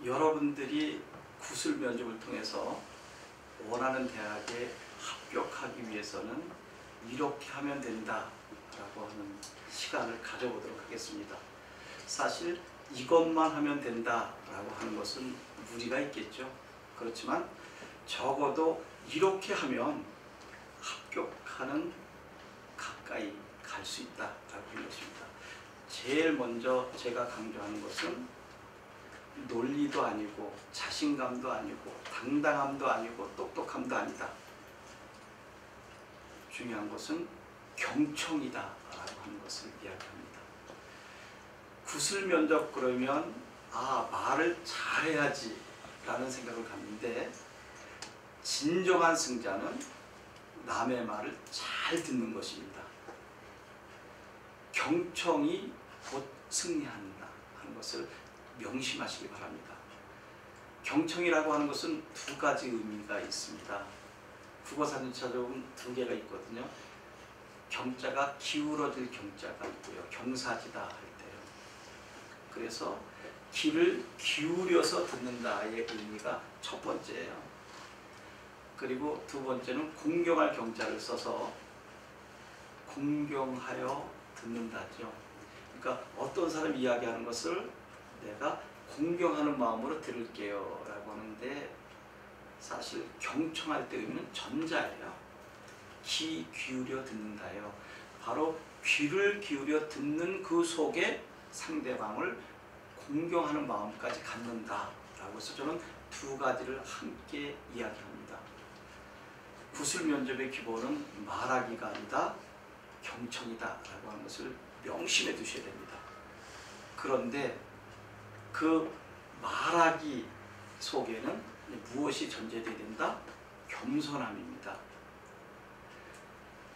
여러분들이 구술 면접을 통해서 원하는 대학에 합격하기 위해서는 이렇게 하면 된다 라고 하는 시간을 가져보도록 하겠습니다. 사실 이것만 하면 된다 라고 하는 것은 무리가 있겠죠. 그렇지만 적어도 이렇게 하면 합격하는 가까이 갈 수 있다 라고 하는 것입니다. 제일 먼저 제가 강조하는 것은 논리도 아니고 자신감도 아니고 당당함도 아니고 똑똑함도 아니다. 중요한 것은 경청이다 라고 하는 것을 이야기합니다. 구술 면접 그러면 말을 잘해야지 라는 생각을 갖는데, 진정한 승자는 남의 말을 잘 듣는 것입니다. 경청이 곧 승리한다 하는 것을 명심하시기 바랍니다. 경청이라고 하는 것은 두 가지 의미가 있습니다. 국어사전 찾아보면 두 개가 있거든요. 경자가 기울어질 경자가 있고요. 경사지다 할 때요. 그래서 귀를 기울여서 듣는다의 의미가 첫 번째예요. 그리고 두 번째는 공경할 경자를 써서 공경하여 듣는다죠. 그러니까 어떤 사람이 이야기하는 것을 내가 공경하는 마음으로 들을게요 라고 하는데, 사실 경청할 때 의미는 전자예요. 귀 기울여 듣는다요. 바로 귀를 기울여 듣는 그 속에 상대방을 공경하는 마음까지 갖는다 라고 해서 저는 두 가지를 함께 이야기합니다. 구술 면접의 기본은 말하기가 아니다 경청이다 라고 하는 것을 명심해 두셔야 됩니다. 그런데 그 말하기 속에는 무엇이 전제되어야 된다? 겸손함입니다.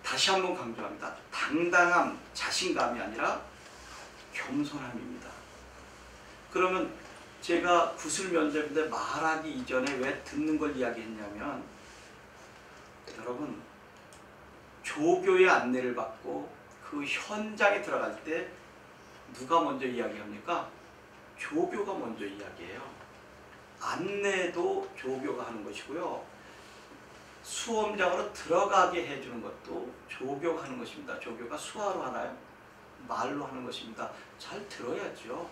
다시 한번 강조합니다. 당당함, 자신감이 아니라 겸손함입니다. 그러면 제가 구술 면접인데 말하기 이전에 왜 듣는 걸 이야기했냐면, 여러분 조교의 안내를 받고 그 현장에 들어갈 때 누가 먼저 이야기합니까? 조교가 먼저 이야기해요. 안내도 조교가 하는 것이고요. 수험장으로 들어가게 해주는 것도 조교가 하는 것입니다. 조교가 수화로 하나요? 말로 하는 것입니다. 잘 들어야죠.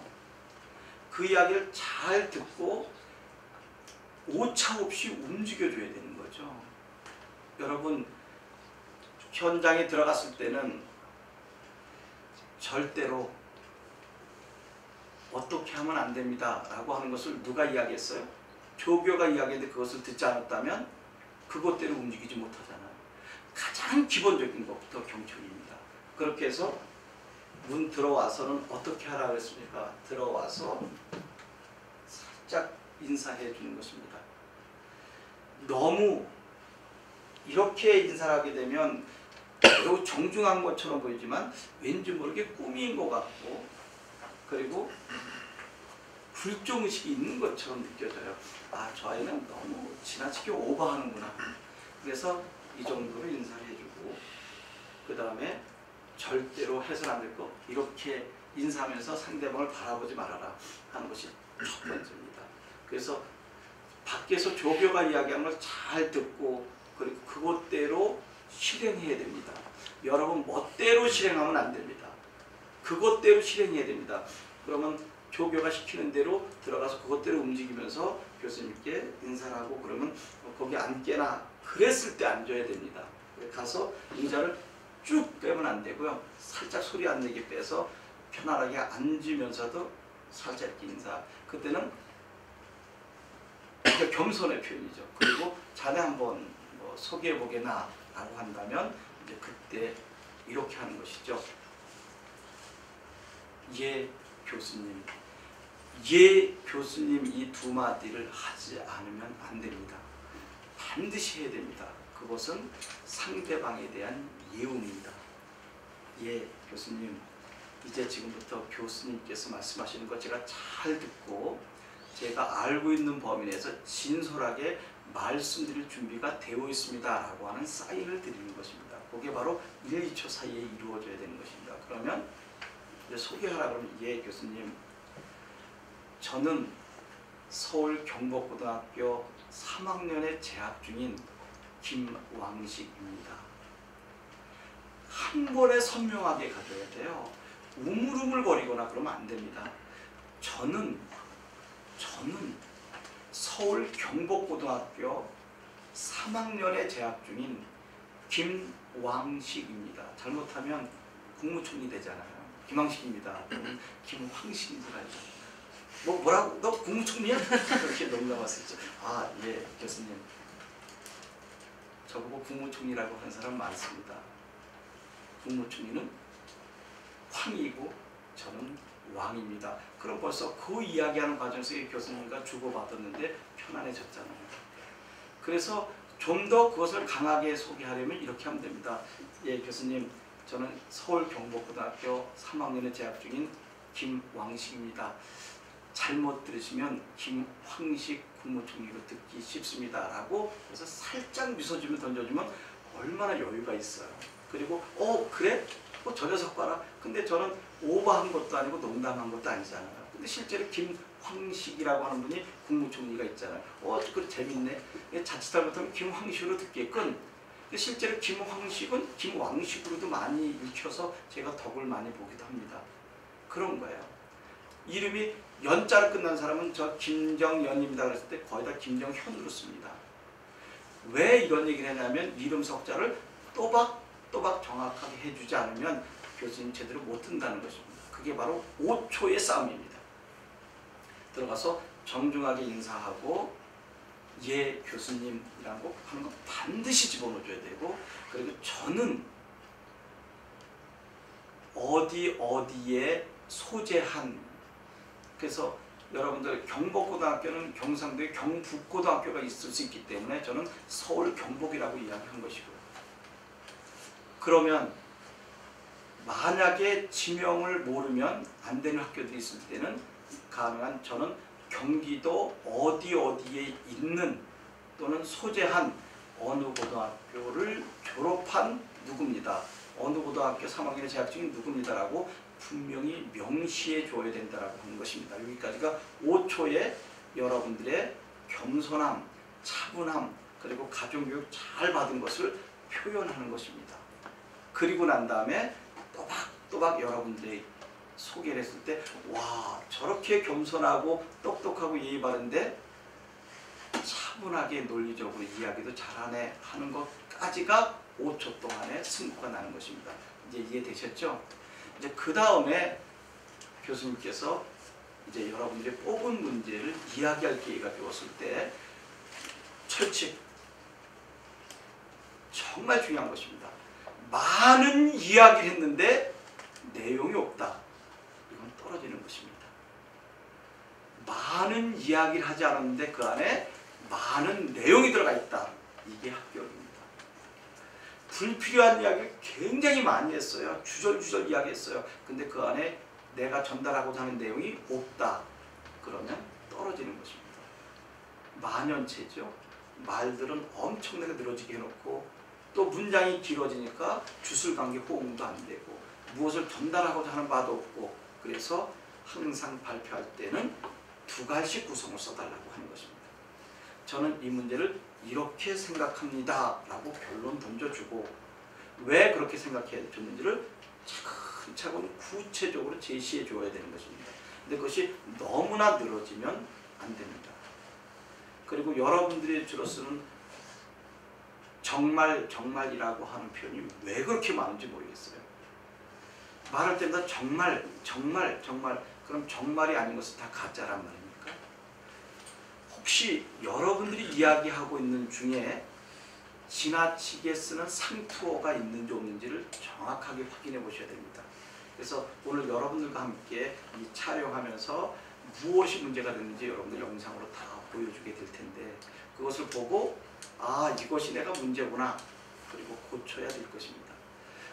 그 이야기를 잘 듣고 오차없이 움직여줘야 되는 거죠. 여러분 현장에 들어갔을 때는 절대로 어떻게 하면 안 됩니다 라고 하는 것을 누가 이야기했어요? 조교가 이야기했는데 그것을 듣지 않았다면 그것대로 움직이지 못하잖아요. 가장 기본적인 것부터 경청입니다. 그렇게 해서 문 들어와서는 어떻게 하라고 했습니까? 들어와서 살짝 인사해 주는 것입니다. 너무 이렇게 인사를 하게 되면 매우 정중한 것처럼 보이지만 왠지 모르게 꾸미인 것 같고, 그리고 불종의식이 있는 것처럼 느껴져요. 저 아이는 너무 지나치게 오버하는구나. 그래서 이 정도로 인사를 해주고, 그 다음에 절대로 해서는 안 될 거, 이렇게 인사하면서 상대방을 바라보지 말아라 하는 것이 첫 번째입니다. 그래서 밖에서 조교가 이야기하는 걸 잘 듣고, 그리고 그것대로 실행해야 됩니다. 여러분 멋대로 실행하면 안 됩니다. 그것대로 실행해야 됩니다. 그러면 조교가 시키는 대로 들어가서 그것대로 움직이면서 교수님께 인사를 하고, 그러면 거기 앉게나 그랬을 때 앉아야 됩니다. 가서 의자를 쭉 빼면 안 되고요. 살짝 소리 안 내게 빼서 편안하게 앉으면서도 살짝 이렇게 인사. 그때는 겸손의 표현이죠. 그리고 자네 한번 소개해보게나 라고 한다면 이제 그때 이렇게 하는 것이죠. 예 교수님, 예 교수님, 이 두 마디를 하지 않으면 안 됩니다. 반드시 해야 됩니다. 그것은 상대방에 대한 예우입니다. 예 교수님, 이제 지금부터 교수님께서 말씀하시는 것 제가 잘 듣고 제가 알고 있는 범위 내에서 진솔하게 말씀드릴 준비가 되어 있습니다 라고 하는 사인을 드리는 것입니다. 그게 바로 1, 2초 사이에 이루어져야 되는 것입니다. 그러면 이제 소개하라 그러면, 예 교수님, 저는 서울 경복고등학교 3학년에 재학 중인 김왕식입니다. 한 번에 선명하게 가져야 돼요. 우물우물거리거나 그러면 안 됩니다. 저는 서울 경복고등학교 3학년에 재학 중인 김왕식입니다. 잘못하면 국무총리 되잖아요. 김왕식입니다. 김황식인 줄 알죠. 뭐라고? 너 국무총리야? 그렇게 농담했었죠. 아, 예, 교수님. 저보고 국무총리라고 하는 사람 많습니다. 국무총리는 황이고 저는 왕입니다. 그럼 벌써 그 이야기하는 과정에서 교수님과 주고받았는데 편안해졌잖아요. 그래서 좀 더 그것을 강하게 소개하려면 이렇게 하면 됩니다. 예, 교수님, 저는 서울 경복고등학교 3학년에 재학 중인 김왕식입니다. 잘못 들으시면 김황식 국무총리로 듣기 쉽습니다. 라고 그래서 살짝 미소주면 던져주면 얼마나 여유가 있어요. 그리고 그래? 저 녀석 봐라. 근데 저는 오버한 것도 아니고 농담한 것도 아니잖아요. 근데 실제로 김황식이라고 하는 분이 국무총리가 있잖아요. 그래 재밌네. 자칫 못하면 김황식으로 듣겠군. 근데 실제로 김황식은 김왕식으로도 많이 읽혀서 제가 덕을 많이 보기도 합니다. 그런 거예요. 이름이 연자로 끝난 사람은 저 김정연입니다 그랬을 때 거의 다 김정현으로 씁니다. 왜 이런 얘기를 했냐면 이름 석자를 또박또박 정확하게 해주지 않으면 교수님 제대로 못 든다는 것입니다. 그게 바로 5초의 싸움입니다. 들어가서 정중하게 인사하고 예 교수님이라고 하는 거 반드시 집어넣어줘야 되고, 그리고 저는 어디에 소재한, 그래서 여러분들 경복고등학교는 경상도에 경북고등학교가 있을 수 있기 때문에 저는 서울 경복이라고 이야기한 것이고요. 그러면 만약에 지명을 모르면 안 되는 학교들이 있을 때는 가능한 저는 경기도 어디에 있는 또는 소재한 어느 고등학교를 졸업한 누구입니다. 어느 고등학교 3학년에 재학 중인 누구입니다라고 분명히 명시해 줘야 된다라고 하는 것입니다. 여기까지가 5초의 여러분들의 겸손함, 차분함, 그리고 가정교육 잘 받은 것을 표현하는 것입니다. 그리고 난 다음에 또박또박 여러분들이 소개를 했을 때 와, 저렇게 겸손하고 똑똑하고 예의 바른데 차분하게 논리적으로 이야기도 잘하네 하는 것까지가 5초 동안의 승부가 나는 것입니다. 이제 이해되셨죠? 이제 그 다음에 교수님께서 이제 여러분들이 뽑은 문제를 이야기할 기회가 되었을 때 철칙, 정말 중요한 것입니다. 많은 이야기를 했는데 내용이 없다. 이건 떨어지는 것입니다. 많은 이야기를 하지 않았는데 그 안에 많은 내용이 들어가 있다. 이게 합격입니다. 불필요한 이야기를 굉장히 많이 했어요. 주절주절 이야기했어요. 근데 그 안에 내가 전달하고자 하는 내용이 없다. 그러면 떨어지는 것입니다. 만연체죠. 말들은 엄청나게 늘어지게 해놓고 또 문장이 길어지니까 주술관계 호응도 안 되고 무엇을 전달하고자 하는 바도 없고, 그래서 항상 발표할 때는 두 갈씩 구성을 써달라고 하는 것입니다. 저는 이 문제를 이렇게 생각합니다 라고 결론 던져주고 왜 그렇게 생각해 줬는지를 차근차근 구체적으로 제시해 줘야 되는 것입니다. 근데 그것이 너무나 늘어지면 안 됩니다. 그리고 여러분들이 주로 쓰는 정말이라고 하는 표현이 왜 그렇게 많은지 모르겠어요. 말할 때마다 정말 그럼 정말이 아닌 것은 다 가짜란 말입니까? 혹시 여러분들이 이야기하고 있는 중에 지나치게 쓰는 상투어가 있는지 없는지를 정확하게 확인해 보셔야 됩니다. 그래서 오늘 여러분들과 함께 이 촬영하면서 무엇이 문제가 됐는지 여러분들 영상으로 다 보여주게 될 텐데 그것을 보고 아, 이것이 내가 문제구나. 그리고 고쳐야 될 것입니다.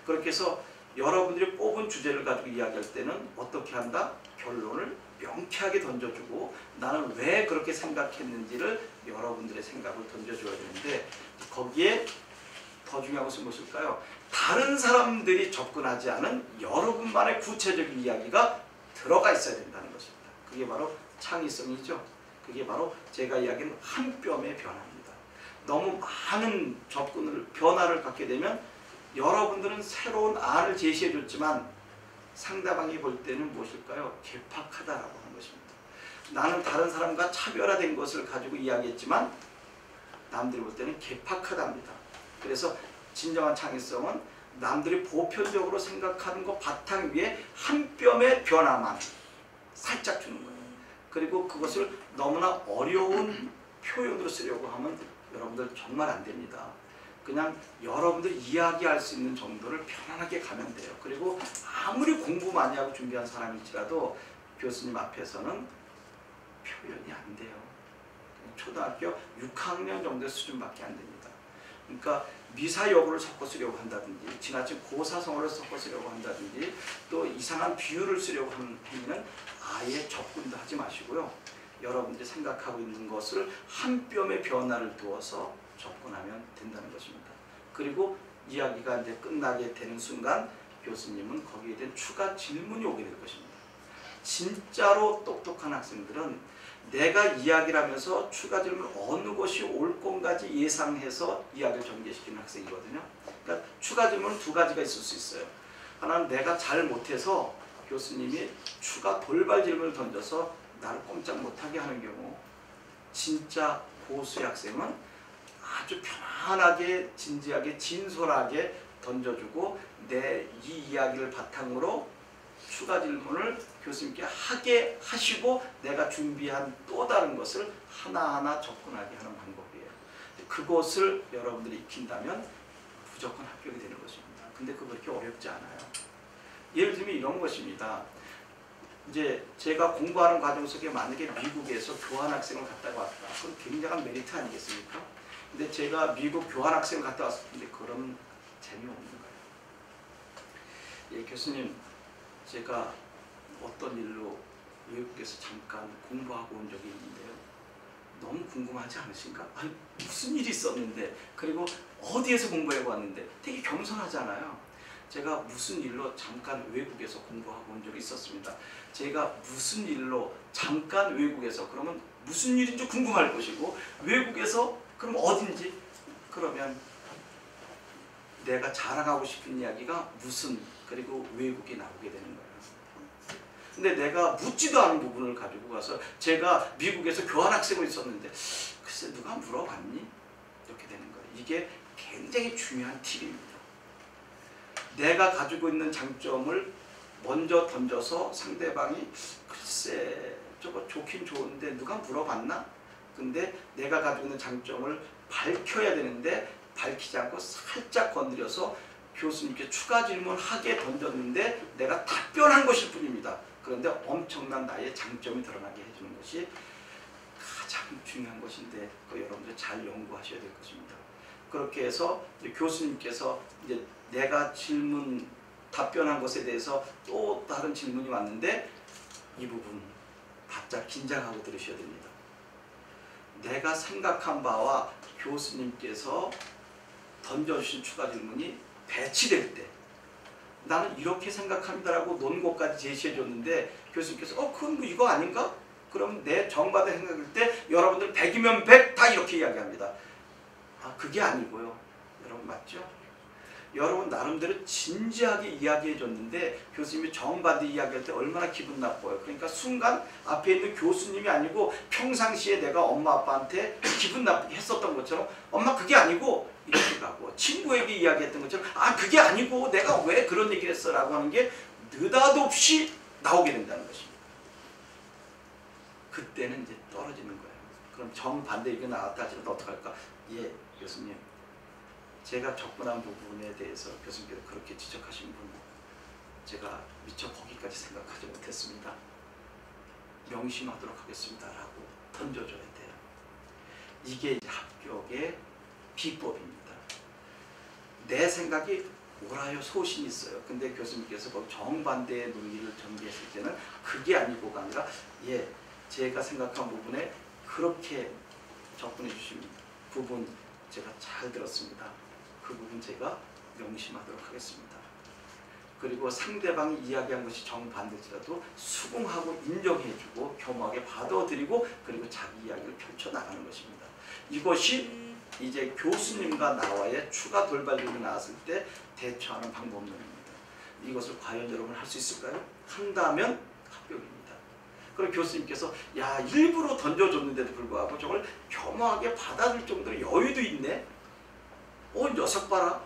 그렇게 해서 여러분들이 뽑은 주제를 가지고 이야기할 때는 어떻게 한다? 결론을 명쾌하게 던져주고 나는 왜 그렇게 생각했는지를 여러분들의 생각을 던져줘야 되는데 거기에 더 중요한 것은 무엇일까요? 다른 사람들이 접근하지 않은 여러분만의 구체적인 이야기가 들어가 있어야 된다는 것입니다. 그게 바로 창의성이죠. 그게 바로 제가 이야기하는 한 뼘의 변화입니다. 너무 많은 변화를 갖게 되면 여러분들은 새로운 안을 제시해 줬지만 상대방이 볼 때는 무엇일까요? 괴팍하다라고 하는 것입니다. 나는 다른 사람과 차별화된 것을 가지고 이야기했지만 남들이 볼 때는 괴팍하답니다. 그래서 진정한 창의성은 남들이 보편적으로 생각하는 것 바탕 위에 한 뼘의 변화만 살짝 주는 거예요. 그리고 그것을 너무나 어려운 표현으로 쓰려고 하면 여러분들 정말 안 됩니다. 그냥 여러분들이 이야기할 수 있는 정도를 편안하게 가면 돼요. 그리고 아무리 공부 많이 하고 준비한 사람일지라도 교수님 앞에서는 표현이 안 돼요. 초등학교 6학년 정도의 수준밖에 안 됩니다. 그러니까 미사여구를 섞어 쓰려고 한다든지 지나친 고사성어를 섞어 쓰려고 한다든지 또 이상한 비유를 쓰려고 하는 행위는 아예 접근도 하지 마시고요. 여러분들이 생각하고 있는 것을 한 뼘의 변화를 두어서 접근하면 된다는 것입니다. 그리고 이야기가 이제 끝나게 되는 순간 교수님은 거기에 대한 추가 질문이 오게 될 것입니다. 진짜로 똑똑한 학생들은 내가 이야기를 하면서 추가 질문 어느 것이 올 건가지 예상해서 이야기를 전개시키는 학생이거든요. 그러니까 추가 질문은 두 가지가 있을 수 있어요. 하나는 내가 잘 못해서 교수님이 추가 돌발 질문을 던져서 나를 꼼짝 못하게 하는 경우, 진짜 고수의 학생은 아주 편안하게 진지하게 진솔하게 던져주고 내 이 이야기를 바탕으로 추가 질문을 교수님께 하게 하시고 내가 준비한 또 다른 것을 하나하나 접근하게 하는 방법이에요. 그것을 여러분들이 익힌다면 무조건 합격이 되는 것입니다. 근데 그거 그렇게 어렵지 않아요. 예를 들면 이런 것입니다. 이제 제가 공부하는 과정 속에 만약에 미국에서 교환학생을 갔다가 왔다. 그건 굉장한 메리트 아니겠습니까? 근데 제가 미국 교환학생을 갔다 왔을 텐데 그럼 재미없는 거예요. 예, 교수님, 제가 어떤 일로 외국에서 잠깐 공부하고 온 적이 있는데요. 너무 궁금하지 않으신가? 아니, 무슨 일이 있었는데, 그리고 어디에서 공부해 왔는데 되게 겸손하잖아요. 제가 무슨 일로 잠깐 외국에서 공부하고 온 적이 있었습니다. 제가 무슨 일로 잠깐 외국에서, 그러면 무슨 일인지 궁금할 것이고, 외국에서 그럼 어딘지, 그러면 내가 자랑하고 싶은 이야기가 무슨, 그리고 외국이 나오게 되는 거예요. 근데 내가 묻지도 않은 부분을 가지고 가서 제가 미국에서 교환학생을 있었는데 글쎄 누가 물어봤니? 이렇게 되는 거예요. 이게 굉장히 중요한 팁입니다. 내가 가지고 있는 장점을 먼저 던져서 상대방이 글쎄 저거 좋긴 좋은데 누가 물어봤나? 근데 내가 가지고 있는 장점을 밝혀야 되는데 밝히지 않고 살짝 건드려서 교수님께 추가 질문하게 던졌는데 내가 답변한 것일 뿐입니다. 그런데 엄청난 나의 장점이 드러나게 해주는 것이 가장 중요한 것인데 그 여러분들 잘 연구하셔야 될 것입니다. 그렇게 해서 이제 교수님께서 이제 내가 답변한 것에 대해서 또 다른 질문이 왔는데 이 부분 바짝 긴장하고 들으셔야 됩니다. 내가 생각한 바와 교수님께서 던져주신 추가 질문이 배치될 때 나는 이렇게 생각합니다라고 논거까지 제시해 줬는데 교수님께서 그건 뭐 이거 아닌가? 그럼 내 정반대 생각일 때 여러분들 100이면 100 다 이렇게 이야기합니다. 그게 아니고요. 여러분 맞죠? 여러분 나름대로 진지하게 이야기해 줬는데 교수님이 정반대 이야기할 때 얼마나 기분 나빠요. 그러니까 순간 앞에 있는 교수님이 아니고 평상시에 내가 엄마 아빠한테 기분 나쁘게 했었던 것처럼 엄마 그게 아니고 이렇게 가고 친구에게 이야기했던 것처럼 그게 아니고 내가 왜 그런 얘기를 했어 라고 하는 게 느닷없이 나오게 된다는 것입니다. 그때는 이제 떨어지는 거예요. 그럼 정반대 얘기가 나왔다 하더라도 어떡할까? 예, 교수님. 제가 접근한 부분에 대해서 교수님께서 그렇게 지적하신 분 제가 미처 거기까지 생각하지 못했습니다. 명심하도록 하겠습니다 라고 던져줘야 돼요. 이게 이제 합격의 비법입니다. 내 생각이 옳아요 소신이 있어요. 근데 교수님께서 정반대의 논리를 전개했을 때는 그게 아니고가 아니라 제가 생각한 부분에 그렇게 접근해 주신 부분 제가 잘 들었습니다. 그 부분 제가 명심하도록 하겠습니다. 그리고 상대방이 이야기한 것이 정반대지라도 수긍하고 인정해주고 겸허하게 받아들이고 그리고 자기 이야기를 펼쳐나가는 것입니다. 이것이 이제 교수님과 나와의 추가 돌발적이 나왔을 때 대처하는 방법론입니다. 이것을 과연 여러분 할 수 있을까요? 한다면 합격입니다. 그럼 교수님께서 야 일부러 던져줬는데도 불구하고 저걸 겸허하게 받아들일 정도로 여유도 있네. 녀석 봐라.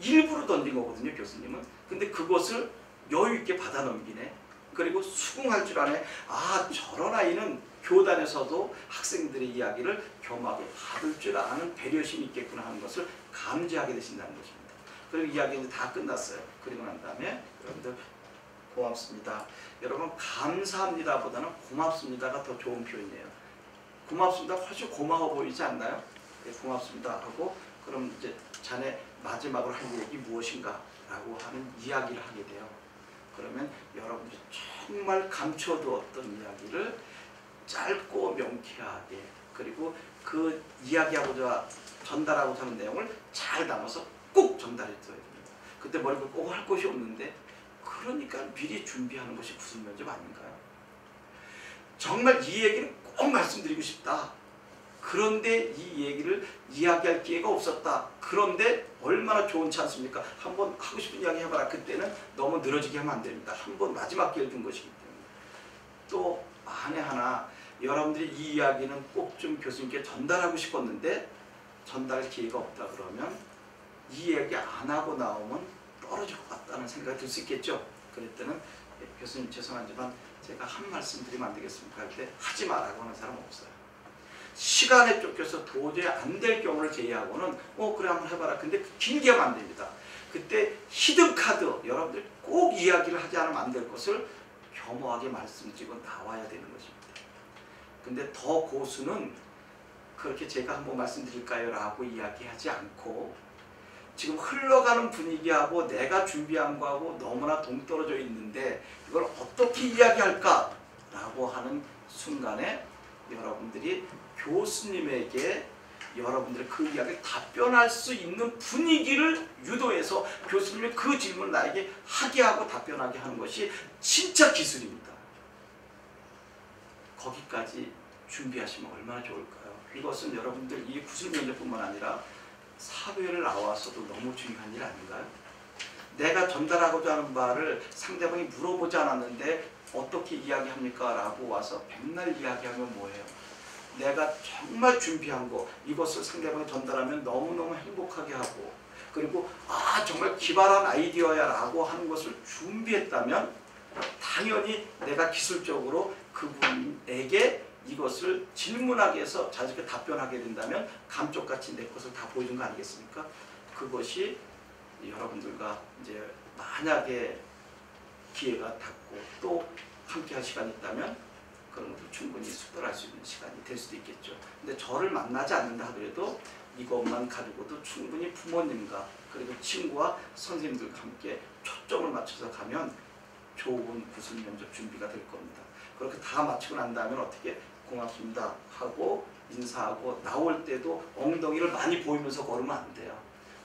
일부러 던진 거거든요 교수님은. 근데 그것을 여유 있게 받아 넘기네. 그리고 수긍할 줄 아네. 아 저런 아이는 교단에서도 학생들의 이야기를 겸허하게 받을 줄 아는 배려심이 있겠구나 하는 것을 감지하게 되신다는 것입니다. 그리고 이야기는 다 끝났어요. 그리고 난 다음에 여러분들 고맙습니다. 여러분 감사합니다 보다는 고맙습니다가 더 좋은 표현이에요. 고맙습니다 훨씬 고마워 보이지 않나요? 네, 고맙습니다 하고 그럼 이제 자네 마지막으로 할 얘기 무엇인가 라고 하는 이야기를 하게 돼요. 그러면 여러분들이 정말 감춰두었던 이야기를 짧고 명쾌하게 그리고 그 이야기하고자 전달하고자 하는 내용을 잘 담아서 꼭 전달해 줘야 됩니다. 그때 머리가 꼭 할 것이 없는데 그러니까 미리 준비하는 것이 구술 면접 아닌가요? 정말 이 얘기를 꼭 말씀드리고 싶다. 그런데 이 얘기를 이야기할 기회가 없었다. 그런데 얼마나 좋은 찬스입니까? 한번 하고 싶은 이야기 해봐라. 그때는 너무 늘어지게 하면 안 됩니다. 한번 마지막 기회를 준 것이기 때문에. 또 만에 하나 여러분들이 이 이야기는 꼭 좀 교수님께 전달하고 싶었는데 전달할 기회가 없다 그러면 이 얘기 안 하고 나오면 떨어질 것 같다는 생각이 들 수 있겠죠. 그럴 때는 교수님 죄송하지만 제가 한 말씀 드리면 안 되겠습니까? 할 때 하지 마라고 하는 사람 없어요. 시간에 쫓겨서 도저히 안 될 경우를 제외하고는 그래 한번 해봐라. 근데 길게 하면 안 됩니다. 그때 히든카드 여러분들 꼭 이야기를 하지 않으면 안 될 것을 겸허하게 말씀드리고 나와야 되는 것입니다. 근데 더 고수는 그렇게 제가 한번 말씀드릴까요? 라고 이야기하지 않고 지금 흘러가는 분위기하고 내가 준비한 거하고 너무나 동떨어져 있는데 이걸 어떻게 이야기할까? 라고 하는 순간에 여러분들이 교수님에게 여러분들의 그 이야기를 답변할 수 있는 분위기를 유도해서 교수님의 그 질문을 나에게 하게 하고 답변하게 하는 것이 진짜 기술입니다. 거기까지 준비하시면 얼마나 좋을까요? 이것은 여러분들 이 구술 면접뿐만 아니라 사회를 나와서도 너무 중요한 일 아닌가요? 내가 전달하고자 하는 바를 상대방이 물어보지 않았는데 어떻게 이야기합니까? 라고 와서 백날 이야기하면 뭐예요? 내가 정말 준비한 거 이것을 상대방에 전달하면 너무너무 행복하게 하고 그리고 정말 기발한 아이디어야 라고 하는 것을 준비했다면 당연히 내가 기술적으로 그분에게 이것을 질문하게 해서 자식에 답변하게 된다면 감쪽같이 내 것을 다 보여준 거 아니겠습니까? 그것이 여러분들과 이제 만약에 기회가 닿고 또 함께 할 시간이 있다면 그런 것도 충분히 숙달할 수 있는 시간이 될 수도 있겠죠. 근데 저를 만나지 않는다 하더라도 이것만 가지고도 충분히 부모님과 그리고 친구와 선생님들과 함께 초점을 맞춰서 가면 좋은 구술 면접 준비가 될 겁니다. 그렇게 다 마치고 난 다음에 어떻게 고맙습니다 하고 인사하고 나올 때도 엉덩이를 많이 보이면서 걸으면 안 돼요.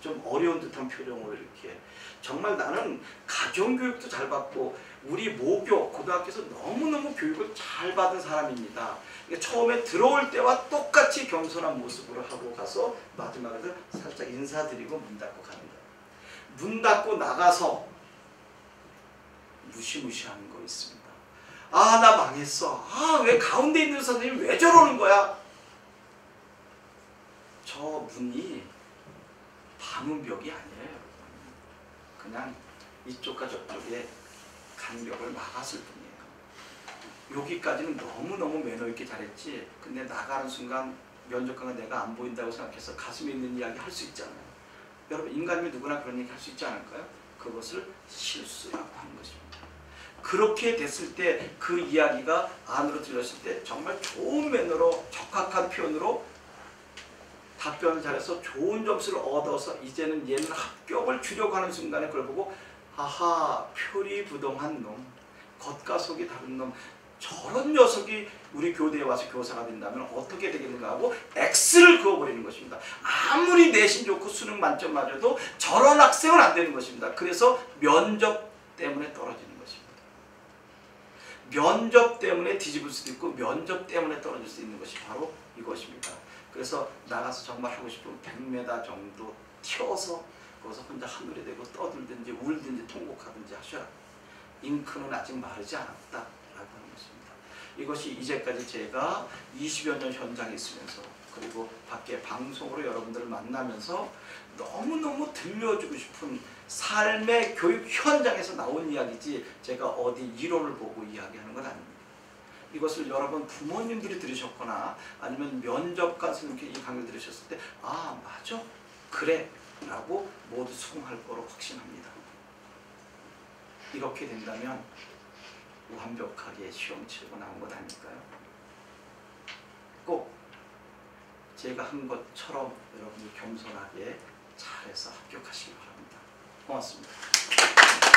좀 어려운 듯한 표정으로 이렇게 정말 나는 가정교육도 잘 받고 우리 모교 고등학교에서 너무너무 교육을 잘 받은 사람입니다. 처음에 들어올 때와 똑같이 겸손한 모습으로 하고 가서 마지막에 살짝 인사드리고 문 닫고 가는 거예요. 문 닫고 나가서 무시무시하는 거 있습니다. 나 망했어. 왜 가운데 있는 선생님이 왜 저러는 거야? 저 문이 방음벽이 아니에요. 그냥 이쪽과 저쪽에 간격을 막았을 뿐이에요. 여기까지는 너무너무 매너 있게 잘했지. 근데 나가는 순간 면접관은 내가 안 보인다고 생각해서 가슴에 있는 이야기 할 수 있잖아요. 여러분 인간이면 누구나 그런 얘기 할 수 있지 않을까요? 그것을 실수라고 하는 것입니다. 그렇게 됐을 때 그 이야기가 안으로 들렸을 때 정말 좋은 매너로 적합한 표현으로 답변을 잘해서 좋은 점수를 얻어서 이제는 얘는 합격을 주려고 하는 순간에 그걸 보고 표리부동한 놈, 겉과 속이 다른 놈, 저런 녀석이 우리 교대에 와서 교사가 된다면 어떻게 되겠는가 하고 X를 그어버리는 것입니다. 아무리 내신 좋고 수능 만점 맞아도 저런 학생은 안 되는 것입니다. 그래서 면접 때문에 떨어지는 것입니다. 면접 때문에 뒤집을 수도 있고 면접 때문에 떨어질 수 있는 것이 바로 이것입니다. 그래서 나가서 정말 하고 싶으면 100m 정도 튀어서 거기서 혼자 하늘에 대고 떠들든지 울든지 통곡하든지 하셔라. 잉크는 아직 마르지 않았다 라고 하는 것입니다. 이것이 이제까지 제가 20여 년 현장에 있으면서 그리고 밖에 방송으로 여러분들을 만나면서 너무너무 들려주고 싶은 삶의 교육 현장에서 나온 이야기지 제가 어디 이론을 보고 이야기하는 건 아닙니다. 이것을 여러분 부모님들이 들으셨거나 아니면 면접관 선생님께 이 강의를 들으셨을 때 아 맞아 그래 라고 모두 수긍할 거로 확신합니다. 이렇게 된다면 완벽하게 시험 치르고 나온 것 아닐까요? 꼭 제가 한 것처럼 여러분이 겸손하게 잘해서 합격하시기 바랍니다. 고맙습니다.